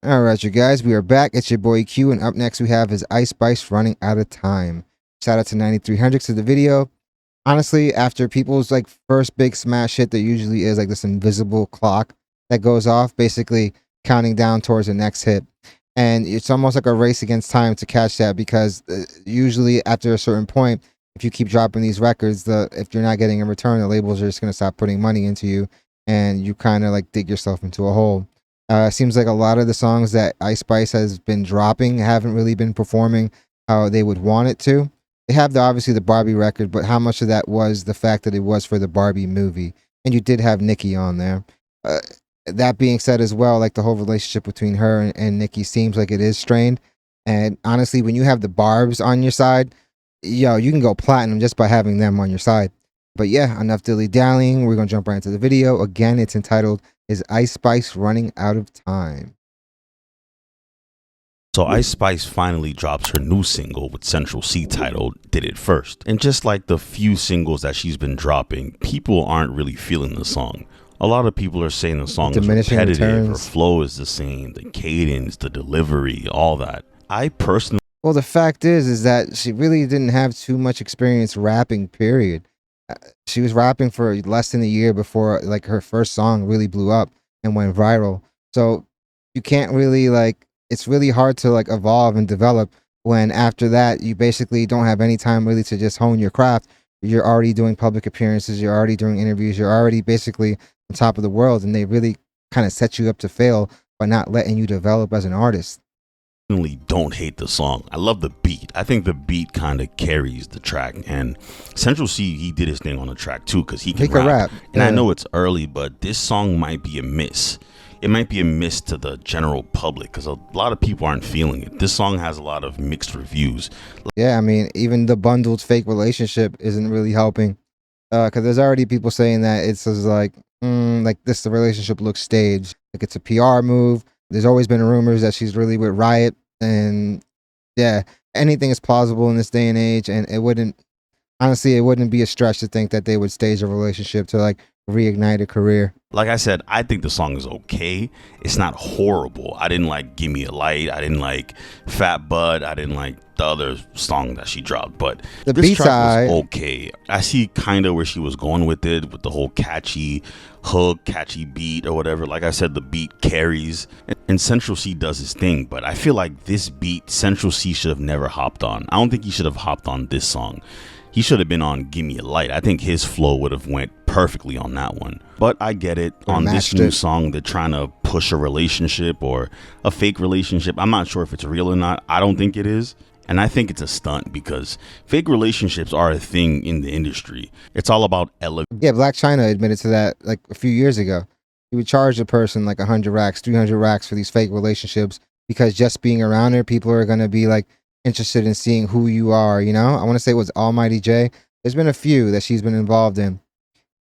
All right, you guys, we are back. It's your boy Q, and up next we have is Ice Spice running out of time. Shout out to 9300 to the video. Honestly, after people's like first big smash hit, there usually is like this invisible clock that goes off, basically counting down towards the next hit. And it's almost like a race against time to catch that because usually after a certain point, if you keep dropping these records, if you're not getting a return, the labels are just going to stop putting money into you, and you kind of like dig yourself into a hole. Seems like a lot of the songs that Ice Spice has been dropping haven't really been performing how they would want it to. They have obviously the Barbie record, but how much of that was the fact that it was for the Barbie movie? And you did have Nicki on there. Uh, that being said, as well, like the whole relationship between her and Nicki seems like it is strained. And honestly, when you have the Barbz on your side, yo, you can go platinum just by having them on your side. But yeah, enough dilly dallying. We're gonna jump right into the video. Again, it's entitled "Is Ice Spice Running Out of Time?" So Ice Spice finally drops her new single with Central C titled Did It First. And just like the few singles that she's been dropping, people aren't really feeling the song. A lot of people are saying the song is repetitive, her flow is the same, the cadence, the delivery, all that. I personally... Well, the fact is that she really didn't have too much experience rapping, period. She was rapping for less than a year before like her first song really blew up and went viral. So you can't really like, it's really hard to like evolve and develop when after that you basically don't have any time really to just hone your craft. You're already doing public appearances, you're already doing interviews, you're already basically on top of the world, and they really kind of set you up to fail by not letting you develop as an artist. Don't hate the song. I love the beat. I think the beat kind of carries the track, and Central C, he did his thing on the track too because he can rap. And yeah. I know it's early, but this song might be a miss. It might be a miss to the general public because a lot of people aren't feeling it. This song has a lot of mixed reviews. Yeah, I mean, even the bundled fake relationship isn't really helping because there's already people saying that it's like this, the relationship looks staged, like it's a PR move. There's always been rumors that she's really with Riot, and yeah, anything is plausible in this day and age, and it wouldn't be a stretch to think that they would stage a relationship to like reignite a career. Like I said, I think the song is okay. It's not horrible. I didn't like Give Me a Light. I didn't like Fat Bud. I didn't like the other song that she dropped. But this track was okay. I see kind of where she was going with it, with the whole catchy hook, catchy beat or whatever. Like I said, the beat carries. And Central C does his thing. But I feel like this beat, Central C should have never hopped on. I don't think he should have hopped on this song. He should have been on Give Me a Light. I think his flow would have went perfectly on that one. But I get it. On this new song, they're trying to push a relationship or a fake relationship. I'm not sure if it's real or not. I don't think it is. And I think it's a stunt because fake relationships are a thing in the industry. It's all about elevating. Yeah, Black China admitted to that like a few years ago. He would charge a person like 100 racks, 300 racks for these fake relationships because just being around her, people are going to be like interested in seeing who you are, you know? I want to say it was Almighty J. There's been a few that she's been involved in.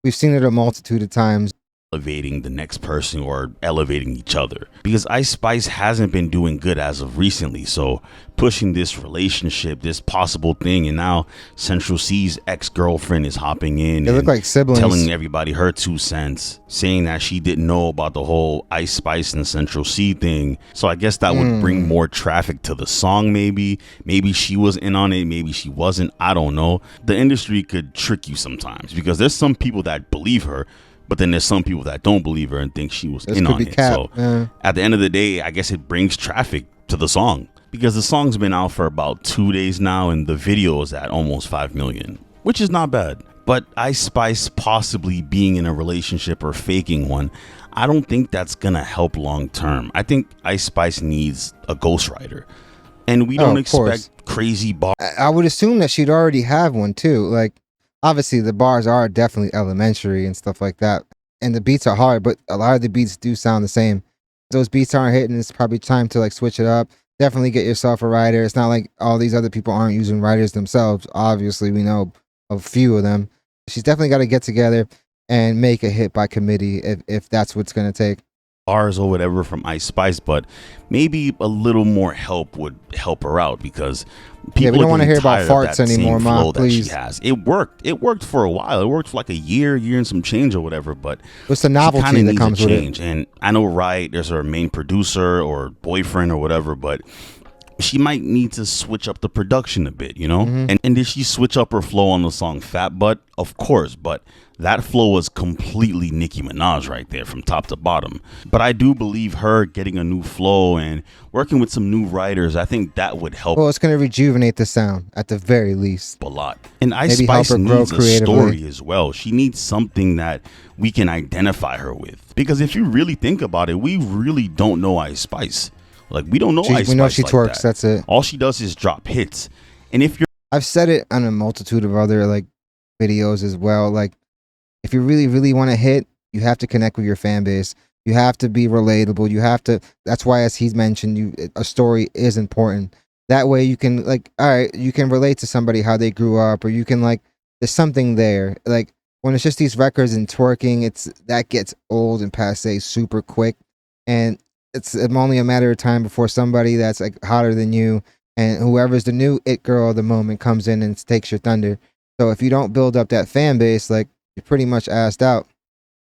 We've seen it a multitude of times. Elevating the next person or elevating each other, because Ice Spice hasn't been doing good as of recently. So pushing this relationship, this possible thing, and now Central C's ex-girlfriend is hopping in. They look like siblings, telling everybody her 2 cents, saying that she didn't know about the whole Ice Spice and Central C thing. So I guess that would bring more traffic to the song. Maybe she was in on it, maybe she wasn't. I don't know. The industry could trick you sometimes because there's some people that believe her, but then there's some people that don't believe her and think she was in on it. So at the end of the day, I guess it brings traffic to the song because the song's been out for about 2 days now and the video is at almost 5 million, which is not bad. But Ice Spice possibly being in a relationship or faking one, I don't think that's gonna help long term. I think Ice Spice needs a ghostwriter, and we don't expect crazy bars. I would assume that she'd already have one too. Like, obviously the bars are definitely elementary and stuff like that, and the beats are hard, but a lot of the beats do sound the same. If those beats aren't hitting, it's probably time to like switch it up. Definitely get yourself a writer. It's not like all these other people aren't using writers themselves. Obviously, we know a few of them. She's definitely got to get together and make a hit by committee if that's what's going to take. bars or whatever from Ice Spice, but maybe a little more help would help her out, because people we don't want to hear about farts that anymore, Ma. Please. She has. It worked for a while. It worked for like a year and some change or whatever. But it's the novelty that comes with it. And I know, right? There's her main producer or boyfriend or whatever, but she might need to switch up the production a bit, you know? And did she switch up her flow on the song Fat Butt? Of course, but that flow was completely Nicki Minaj right there from top to bottom. But I do believe her getting a new flow and working with some new writers, I think that would help. Well, it's going to rejuvenate the sound at the very least. A lot. And Ice Spice needs a story as well. She needs something that we can identify her with. Because if you really think about it, we really don't know Ice Spice. Like, we don't know Ice Spice. We know she like twerks, that's it. All she does is drop hits. And if you're... I've said it on a multitude of other, like, videos as well. Like, if you really, really want to hit, you have to connect with your fan base. You have to be relatable. You have to... That's why, as he's mentioned, a story is important. That way you can, like, all right, you can relate to somebody, how they grew up, or you can, like, there's something there. Like, when it's just these records and twerking, that gets old and passe super quick. And it's only a matter of time before somebody that's like hotter than you and whoever's the new it girl of the moment comes in and takes your thunder. So if you don't build up that fan base, like, you're pretty much assed out.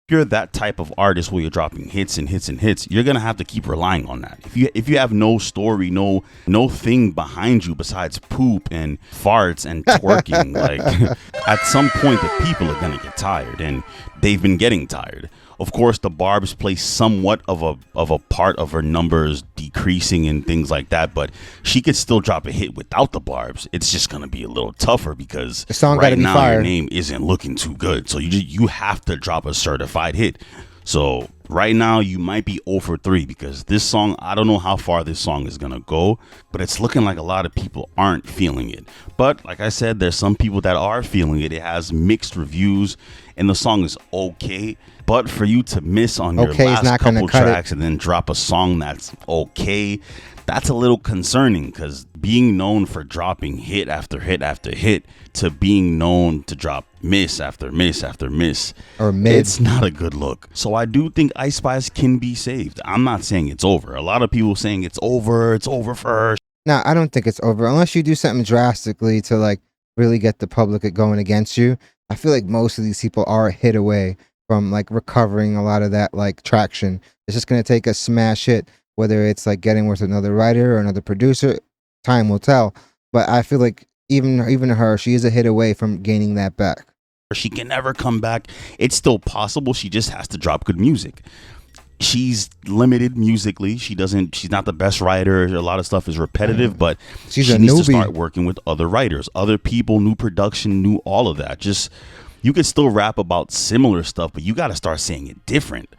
If you're that type of artist where you're dropping hits and hits and hits, you're gonna have to keep relying on that. If you have no story, no thing behind you besides poop and farts and twerking, like, at some point the people are gonna get tired, and they've been getting tired. Of course, the barbs play somewhat of a part of her numbers decreasing and things like that, but she could still drop a hit without the barbs. It's just gonna be a little tougher because the song right now fired. Your name isn't looking too good, so you have to drop a certified hit. So right now you might be 0 for 3 because this song, I don't know how far this song is gonna go, but it's looking like a lot of people aren't feeling it. But like I said, there's some people that are feeling it. It has mixed reviews and the song is okay. But for you to miss on your last couple tracks and then drop a song that's okay, that's a little concerning, because being known for dropping hit after hit after hit to being known to drop miss after miss after miss, or mid, it's not a good look. So I do think Ice Spice can be saved. I'm not saying it's over. A lot of people saying it's over for her. No, I don't think it's over unless you do something drastically to, like, really get the public going against you. I feel like most of these people are a hit away from, like, recovering a lot of that, like, traction. It's just going to take a smash hit, whether it's like getting with another writer or another producer. Time will tell. But I feel like even her, she is a hit away from gaining that back. She can never come back. It's still possible. She just has to drop good music. She's limited musically. She's not the best writer. A lot of stuff is repetitive, but she needs to start working with other writers, other people, new production, new all of that. Just, you could still rap about similar stuff, but you got to start saying it different,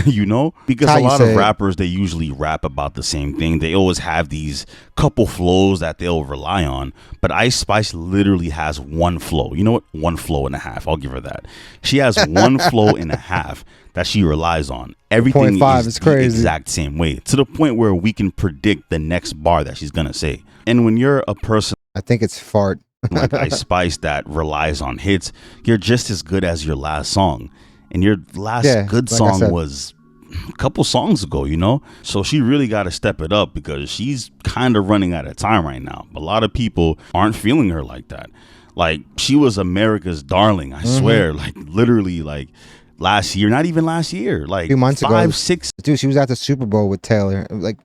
you know? Because a lot of rappers, they usually rap about the same thing. They always have these couple flows that they'll rely on. But Ice Spice literally has one flow. You know what? 1 flow and a half. I'll give her that. She has 1 flow and a half that she relies on. Everything is the exact same way, to the point where we can predict the next bar that she's going to say. And when you're a person, I think it's fart. like Ice Spice that relies on hits, you're just as good as your last song, and your last good song was a couple songs ago, you know? So she really got to step it up, because she's kind of running out of time right now. A lot of people aren't feeling her like that. Like, she was America's darling, I swear, like, literally, like, last year, not even last year, like 2 months ago, 6. Dude, she was at the Super Bowl with Taylor. Like,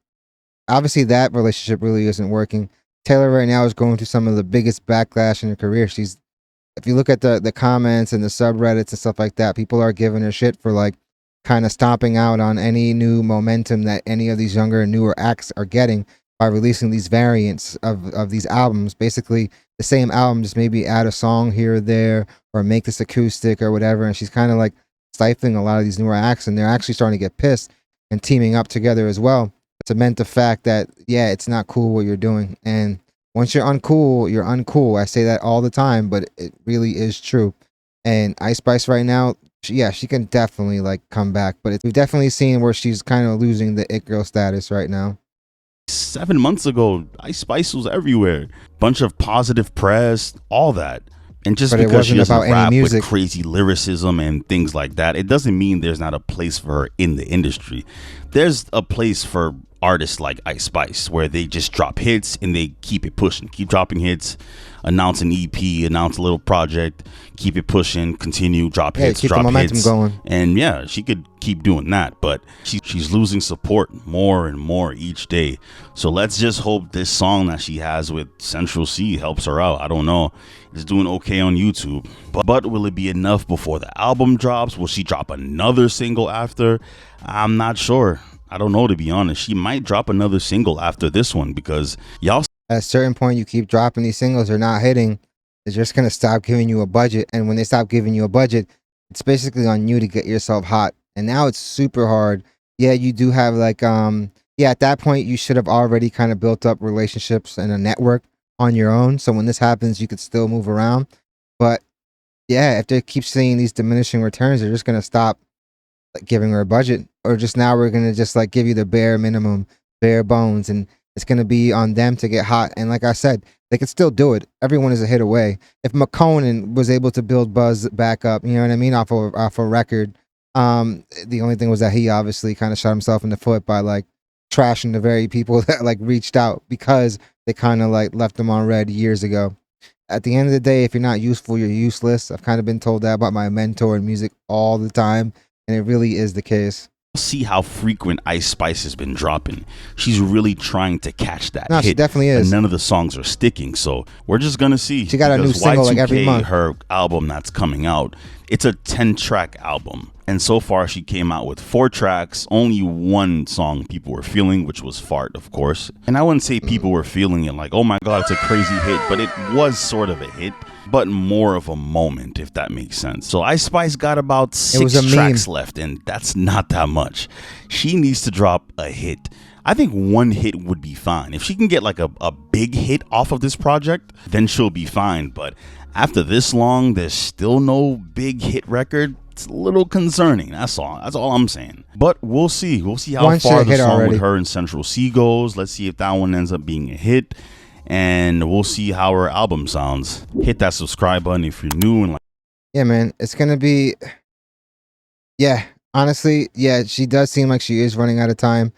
obviously that relationship really isn't working. Taylor right now is going through some of the biggest backlash in her career. If you look at the comments and the subreddits and stuff like that, people are giving her shit for, like, kind of stomping out on any new momentum that any of these younger and newer acts are getting by releasing these variants of these albums. Basically the same album, just maybe add a song here or there, or make this acoustic or whatever. And she's kind of like stifling a lot of these newer acts, and they're actually starting to get pissed and teaming up together as well. Cement the fact that, yeah, it's not cool what you're doing. And once you're uncool, you're uncool. I say that all the time, but it really is true. And Ice Spice right now, she can definitely, like, come back. But we've definitely seen where she's kind of losing the it girl status right now. 7 months ago, Ice Spice was everywhere. Bunch of positive press, all that. And just because she doesn't rap with crazy lyricism and things like that, it doesn't mean there's not a place for her in the industry. There's a place for artists like Ice Spice where they just drop hits and they keep it pushing, keep dropping hits, announce an EP, announce a little project, keep it pushing, continue, drop hits, keep drop the momentum hits. Going. And yeah, she could keep doing that, but she's losing support more and more each day. So let's just hope this song that she has with Central C helps her out. I don't know. It's doing okay on YouTube, but will it be enough before the album drops? Will she drop another single after? I'm not sure. I don't know, to be honest. She might drop another single after this one because y'all. At a certain point, you keep dropping these singles, they're not hitting. They're just going to stop giving you a budget. And when they stop giving you a budget, it's basically on you to get yourself hot. And now it's super hard. Yeah, you do have like, at that point, you should have already kind of built up relationships and a network on your own. So when this happens, you could still move around. But yeah, if they keep seeing these diminishing returns, they're just going to stop like giving her a budget, or just now we're going to just like give you the bare minimum, bare bones. And it's going to be on them to get hot. And like I said, they could still do it. Everyone is a hit away. If McConan was able to build buzz back up, you know what I mean, off a record, the only thing was that he obviously kind of shot himself in the foot by like trashing the very people that like reached out because they kind of like left them on red years ago. At the end of the day, if you're not useful, you're useless. I've kind of been told that about my mentor in music all the time, and it really is the case. See how frequent Ice Spice has been dropping. She's really trying to catch that hit. She definitely is. And none of the songs are sticking, so we're just gonna see. She got a new single like every month. Her album that's coming out, it's a 10-track album, and so far she came out with 4 tracks. Only one song people were feeling, which was "Fart," of course. And I wouldn't say people were feeling it like, oh my god, it's a crazy hit, but it was sort of a hit, but more of a moment, if that makes sense. So Ice Spice got about 6 tracks left, and that's not that much. She needs to drop a hit. I think one hit would be fine. If she can get like a big hit off of this project, then she'll be fine. But after this long, there's still no big hit record. It's a little concerning. That's all I'm saying. But we'll see. We'll see how far the song with her and Central C goes. Let's see if that one ends up being a hit. And we'll see how her album sounds. Hit that subscribe button if you're new. And yeah, man, it's gonna be. Yeah, honestly, yeah, she does seem like she is running out of time.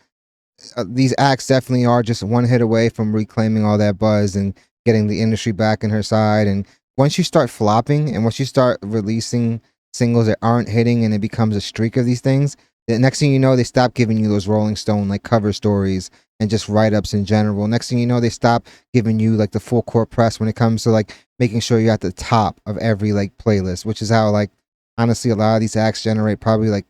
These acts definitely are just one hit away from reclaiming all that buzz and getting the industry back in her side. And once you start flopping and once you start releasing singles that aren't hitting and it becomes a streak of these things, the next thing you know, they stop giving you those Rolling Stone like cover stories and just write-ups in general. Next thing you know, they stop giving you like the full court press when it comes to like making sure you're at the top of every like playlist, which is how like honestly a lot of these acts generate probably like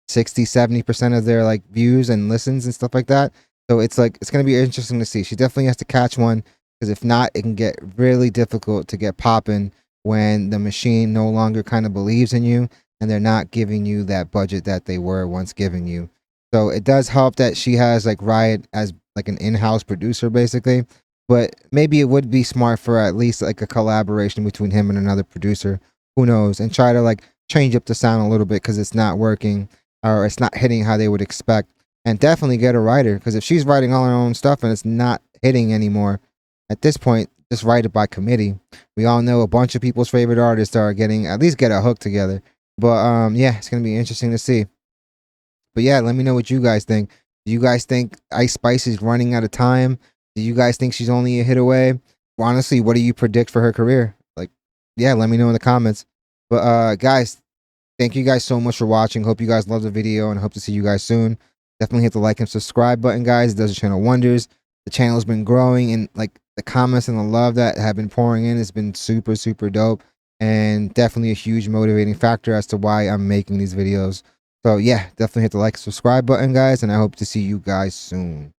60-70% of their like views and listens and stuff like that. So it's like it's going to be interesting to see. She definitely has to catch one, because if not, it can get really difficult to get popping when the machine no longer kind of believes in you and they're not giving you that budget that they were once giving you. So it does help that she has like Riot as like an in-house producer basically, but maybe it would be smart for at least like a collaboration between him and another producer, who knows, and try to like change up the sound a little bit because it's not working or it's not hitting how they would expect. And definitely get a writer, because if she's writing all her own stuff and it's not hitting anymore, at this point, just write it by committee. We all know a bunch of people's favorite artists are getting, at least get a hook together. But yeah, it's going to be interesting to see. But yeah, let me know what you guys think. Do you guys think Ice Spice is running out of time? Do you guys think she's only a hit away? Well, honestly, what do you predict for her career? Like, yeah, let me know in the comments. But guys, thank you guys so much for watching. Hope you guys love the video and hope to see you guys soon. Definitely hit the like and subscribe button, guys. It does the channel wonders. The channel's been growing, and like the comments and the love that have been pouring in has been super, super dope, and definitely a huge motivating factor as to why I'm making these videos. So yeah, definitely hit the like and subscribe button, guys, and I hope to see you guys soon.